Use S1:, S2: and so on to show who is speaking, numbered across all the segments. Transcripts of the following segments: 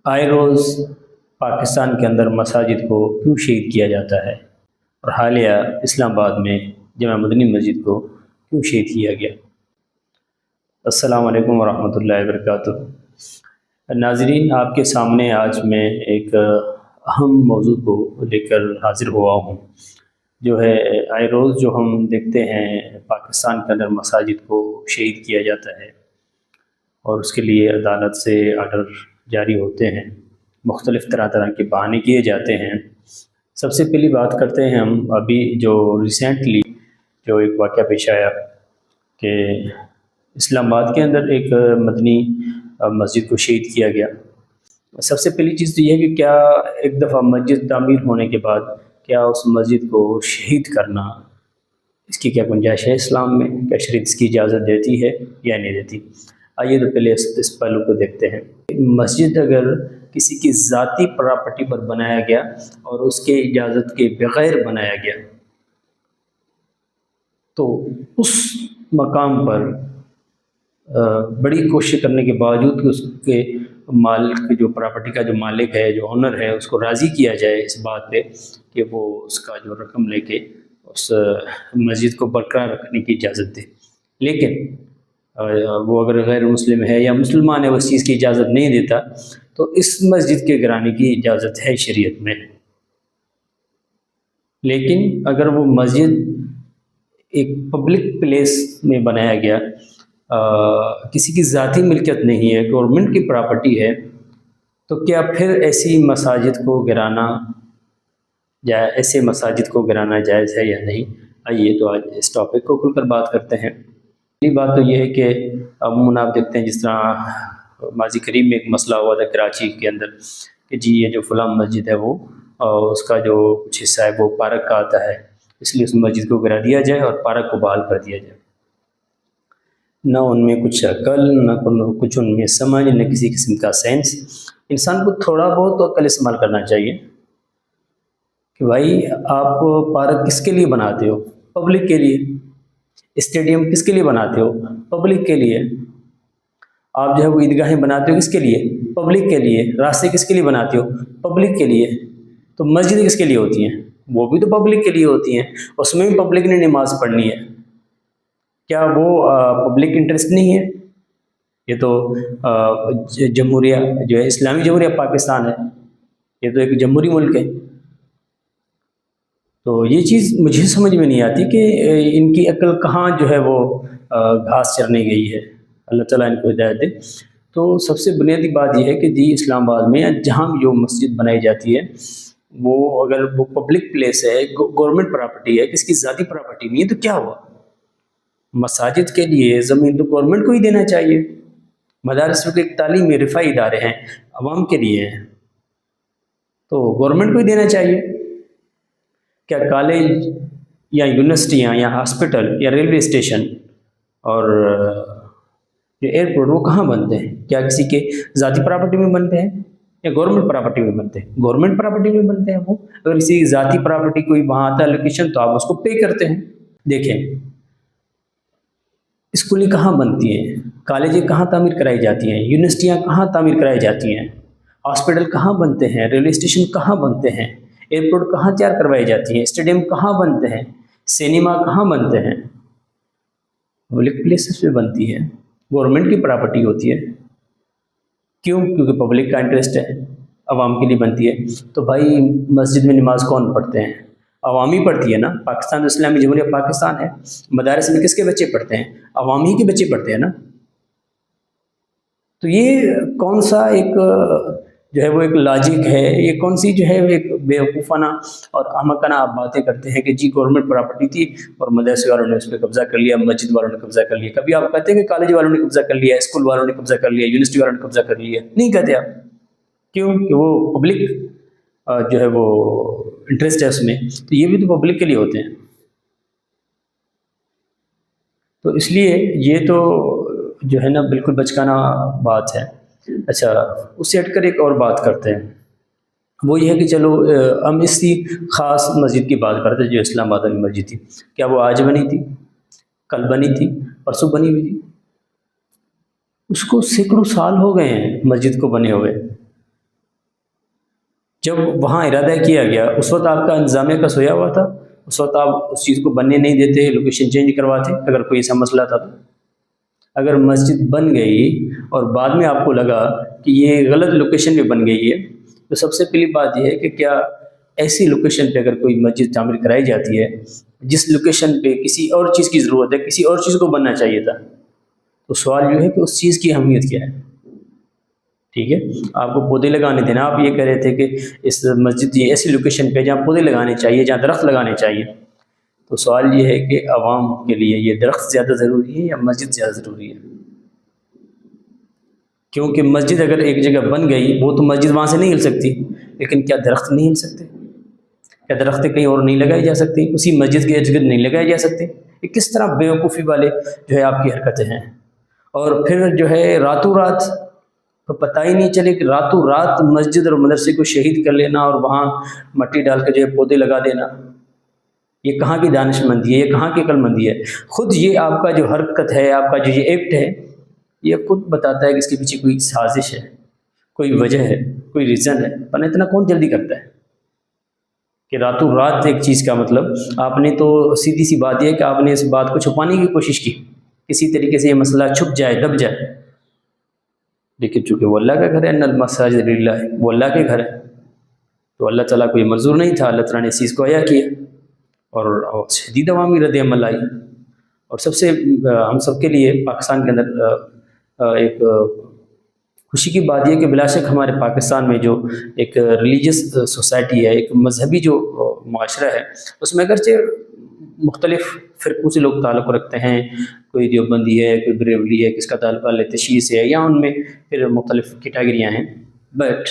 S1: آئے روز پاکستان کے اندر مساجد کو کیوں شہید کیا جاتا ہے، اور حالیہ اسلام آباد میں جامع مدنی مسجد کو کیوں شہید کیا گیا؟ السلام علیکم ورحمۃ اللہ وبرکاتہ۔ ناظرین، آپ کے سامنے آج میں ایک اہم موضوع کو لے کر حاضر ہوا ہوں، جو ہے آئے روز جو ہم دیکھتے ہیں پاکستان کے اندر مساجد کو شہید کیا جاتا ہے، اور اس کے لیے عدالت سے آرڈر جاری ہوتے ہیں، مختلف طرح کے بہانے کیے جاتے ہیں۔ سب سے پہلی بات کرتے ہیں ہم ابھی جو ریسنٹلی جو ایک واقعہ پیش آیا کہ اسلام آباد کے اندر ایک مدنی مسجد کو شہید کیا گیا۔ سب سے پہلی چیز تو یہ ہے کہ کیا ایک دفعہ مسجد تعمیر ہونے کے بعد کیا اس مسجد کو شہید کرنا، اس کی کیا گنجائش ہے اسلام میں؟ کیا شریعت اس کی اجازت دیتی ہے یا نہیں دیتی؟ آئیے تو پہلے اس پہلو کو دیکھتے ہیں۔ مسجد اگر کسی کی ذاتی پراپرٹی پر بنایا گیا اور اس کے اجازت کے بغیر بنایا گیا تو اس مقام پر بڑی کوشش کرنے کے باوجود کہ اس کے مال کے جو پراپرٹی کا جو مالک ہے، جو اونر ہے، اس کو راضی کیا جائے اس بات پہ کہ وہ اس کا جو رقم لے کے اس مسجد کو برقرار رکھنے کی اجازت دے، لیکن وہ اگر غیر مسلم ہے یا مسلمان ہے، اس چیز کی اجازت نہیں دیتا، تو اس مسجد کے گرانے کی اجازت ہے شریعت میں۔ لیکن اگر وہ مسجد ایک پبلک پلیس میں بنایا گیا، کسی کی ذاتی ملکیت نہیں ہے، گورنمنٹ کی پراپرٹی ہے، تو کیا پھر ایسی مساجد کو گرانا ایسے مساجد کو گرانا جائز ہے یا نہیں؟ آئیے تو آج اس ٹاپک کو کھل کر بات کرتے ہیں۔ پہلی بات تو یہ ہے کہ عموماً آپ دیکھتے ہیں جس طرح ماضی قریب میں ایک مسئلہ ہوا تھا کراچی کے اندر کہ جی یہ جو فلاں مسجد ہے وہ اس کا جو کچھ حصہ ہے وہ پارک کا آتا ہے، اس لیے اس مسجد کو گرا دیا جائے اور پارک کو بحال کر دیا جائے۔ نہ ان میں کچھ عقل، نہ کچھ ان میں سمجھ، نہ کسی قسم کا سینس۔ انسان کو تھوڑا بہت عقل استعمال کرنا چاہیے کہ بھائی آپ پارک کس کے لیے بناتے ہو؟ پبلک کے لیے۔ اسٹیڈیم کس کے لیے بناتے ہو؟ پبلک کے لیے۔ آپ جو ہے وہ عیدگاہیں بناتے ہو کس کے لیے؟ پبلک کے لیے۔ راستے کس کے لیے بناتے ہو؟ پبلک کے لیے۔ تو مسجد کس کے لیے ہوتی ہیں؟ وہ بھی تو پبلک کے لیے ہوتی ہیں، اس میں بھی پبلک نے نماز پڑھنی ہے۔ کیا وہ پبلک انٹرسٹ نہیں ہے؟ یہ تو جمہوریہ جو ہے اسلامی جمہوریہ پاکستان ہے، یہ تو ایک جمہوری ملک ہے۔ تو یہ چیز مجھے سمجھ میں نہیں آتی کہ ان کی عقل کہاں جو ہے وہ گھاس چرنے گئی ہے۔ اللہ تعالیٰ ان کو ہدایت دے۔ تو سب سے بنیادی بات یہ ہے کہ جی اسلام آباد میں جہاں بھی جو مسجد بنائی جاتی ہے وہ اگر وہ پبلک پلیس ہے، گورنمنٹ پراپرٹی ہے، کس کی ذاتی پراپرٹی نہیں ہے، تو کیا ہوا؟ مساجد کے لیے زمین تو گورنمنٹ کو ہی دینا چاہیے۔ مدارس جو کہ ایک تعلیمی رفاہی ادارے ہیں، عوام کے لیے ہیں، تو گورنمنٹ کو ہی دینا چاہیے۔ کیا کالج یا یونیورسٹیاں یا ہاسپٹل یا ریلوے اسٹیشن اور جو ایئرپورٹ وہ کہاں بنتے ہیں؟ کیا کسی کے ذاتی پراپرٹی میں بنتے ہیں یا گورنمنٹ پراپرٹی میں بنتے ہیں؟ گورنمنٹ پراپرٹی میں بنتے ہیں وہ۔ اگر کسی کی ذاتی پراپرٹی کوئی وہاں آتا ہے لوکیشن تو آپ اس کو پے کرتے ہیں۔ دیکھیں اسکولیں کہاں بنتی ہیں، کالجیں کہاں تعمیر کرائی جاتی ہیں، یونیورسٹیاں کہاں تعمیر کرائی جاتی ہیں، ہاسپٹل کہاں بنتے ہیں، ریلوے اسٹیشن کہاں بنتے ہیں، ایئرپورٹ کہاں تیار کروائی جاتی ہیں، اسٹیڈیم کہاں بنتے ہیں، سینما کہاں بنتے ہیں؟ پبلک پلیسز پہ بنتی ہے، گورنمنٹ کی پراپرٹی ہوتی ہے۔ کیوں؟ کیونکہ پبلک کا انٹرسٹ ہے، عوام کے لیے بنتی ہے۔ تو بھائی مسجد میں نماز کون پڑھتے ہیں؟ عوامی پڑھتی ہے نا۔ پاکستان اسلامی جمہوریہ پاکستان ہے، مدارس میں کس کے بچے پڑھتے ہیں؟ عوامی کے بچے پڑھتے ہیں نا۔ تو یہ کون سا ایک جو ہے وہ ایک لاجک ہے، یہ کون سی جو ہے ایک بیوقوفانہ اور احمقانہ آپ باتیں کرتے ہیں کہ جی گورنمنٹ پراپرٹی تھی اور مدرسے والوں نے اس پہ قبضہ کر لیا، مسجد والوں نے قبضہ کر لیا۔ کبھی آپ کہتے ہیں کہ کالج والوں نے قبضہ کر لیا، اسکول والوں نے قبضہ کر لیا، یونیورسٹی والوں نے قبضہ کر لیا؟ نہیں کہتے آپ۔ کیوں؟ کہ وہ پبلک جو ہے وہ انٹرسٹ ہے اس میں، تو یہ بھی تو پبلک کے لیے ہوتے ہیں۔ تو اس لیے یہ تو جو ہے نا بالکل بچکانہ بات ہے۔ اچھا، اس سے ہٹ کر ایک اور بات کرتے ہیں، وہ یہ ہے کہ چلو ہم اس کی خاص مسجد کی بات کرتے ہیں جو اسلام آباد کی مسجد تھی۔ کیا وہ آج بنی تھی؟ کل بنی تھی؟ پرسوں بنی ہوئی تھی؟ اس کو سینکڑوں سال ہو گئے ہیں مسجد کو بنے ہوئے۔ جب وہاں ارادہ کیا گیا اس وقت آپ کا انتظامیہ کا سویا ہوا تھا؟ اس وقت آپ اس چیز کو بننے نہیں دیتے، لوکیشن چینج کرواتے اگر کوئی ایسا مسئلہ تھا تو؟ اگر مسجد بن گئی اور بعد میں آپ کو لگا کہ یہ غلط لوکیشن پہ بن گئی ہے، تو سب سے پہلی بات یہ ہے کہ کیا ایسی لوکیشن پہ اگر کوئی مسجد تعمیر کرائی جاتی ہے جس لوکیشن پہ کسی اور چیز کی ضرورت ہے، کسی اور چیز کو بننا چاہیے تھا، تو سوال یہ ہے کہ اس چیز کی اہمیت کیا ہے؟ ٹھیک ہے، آپ کو پودے لگانے تھے نا، آپ یہ کہہ رہے تھے کہ اس مسجد یہ ایسی لوکیشن پہ جہاں پودے لگانے چاہیے، جہاں درخت لگانے چاہیے، تو سوال یہ ہے کہ عوام کے لیے یہ درخت زیادہ ضروری ہے یا مسجد زیادہ ضروری ہے؟ کیونکہ مسجد اگر ایک جگہ بن گئی وہ تو مسجد وہاں سے نہیں ہل سکتی، لیکن کیا درخت نہیں ہل سکتے؟ کیا درخت کہیں اور نہیں لگائی جا سکتی؟ اسی مسجد کے ارد گرد نہیں لگائے جا سکتے؟ یہ کس طرح بیوقوفی والے جو ہے آپ کی حرکتیں ہیں؟ اور پھر جو ہے راتوں رات تو پتہ ہی نہیں چلے کہ راتوں رات مسجد اور مدرسے کو شہید کر لینا اور وہاں مٹی ڈال کے جو ہے پودے لگا دینا، یہ کہاں کی دانش مندی ہے؟ یہ کہاں کی عقل مندی ہے؟ خود یہ آپ کا جو حرکت ہے، آپ کا جو یہ ایکٹ ہے، یہ خود بتاتا ہے کہ اس کے پیچھے کوئی سازش ہے، کوئی وجہ ہے، کوئی ریزن ہے، ورنہ اتنا کون جلدی کرتا ہے کہ راتوں رات ایک چیز کا مطلب آپ نے تو سیدھی سی بات یہ ہے کہ آپ نے اس بات کو چھپانے کی کوشش کی، کسی طریقے سے یہ مسئلہ چھپ جائے، دب جائے، لیکن چونکہ وہ اللہ کا گھر ہے، ان المساجد للہ، وہ اللہ کے گھر ہے، تو اللہ تعالیٰ کو یہ منظور نہیں تھا، اللہ تعالیٰ نے اس چیز کو عیا کیا اور شدید عوامی رد عمل آئی۔ اور سب سے ہم سب کے لیے پاکستان کے اندر ایک خوشی کی بات یہ کہ بلا شک ہمارے پاکستان میں جو ایک ریلیجس سوسائٹی ہے، ایک مذہبی جو معاشرہ ہے، اس میں اگرچہ مختلف فرقوں سے لوگ تعلق رکھتے ہیں، کوئی دیوبندی ہے، کوئی بریلوی ہے، کس کا تعلق اہل تشیع سے ہے، یا ان میں پھر مختلف کیٹاگریاں ہیں، بٹ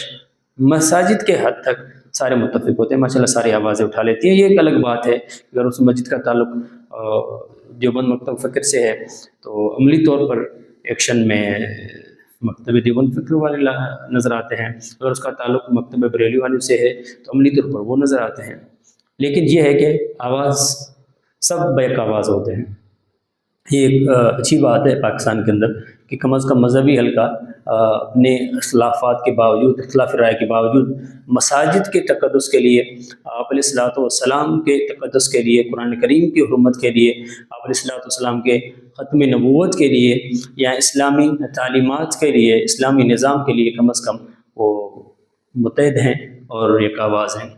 S1: مساجد کے حد تک سارے متفق ہوتے ہیں، ماشاءاللہ ساری آوازیں اٹھا لیتی ہیں۔ یہ ایک الگ بات ہے اگر اس مسجد کا تعلق دیوبند مکتب فکر سے ہے تو عملی طور پر ایکشن میں مکتب دیوبند فکر والے نظر آتے ہیں، اگر اس کا تعلق مکتب بریلوی والے سے ہے تو عملی طور پر وہ نظر آتے ہیں، لیکن یہ ہے کہ آواز سب بیک آواز ہوتے ہیں۔ یہ ایک اچھی بات ہے پاکستان کے اندر کہ کم از کم مذہبی حلقہ اپنے اختلافات کے باوجود، اختلاف رائے کے باوجود مساجد کے تقدس کے لیے، آپ علیہ الصلوۃ والسلام کے تقدس کے لیے، قرآن کریم کی حرمت کے لیے، آپ علیہ الصلوۃ والسلام کے ختم نبوت کے لیے، یا اسلامی تعلیمات کے لیے، اسلامی نظام کے لیے کم از کم وہ متحد ہیں اور ایک آواز ہیں۔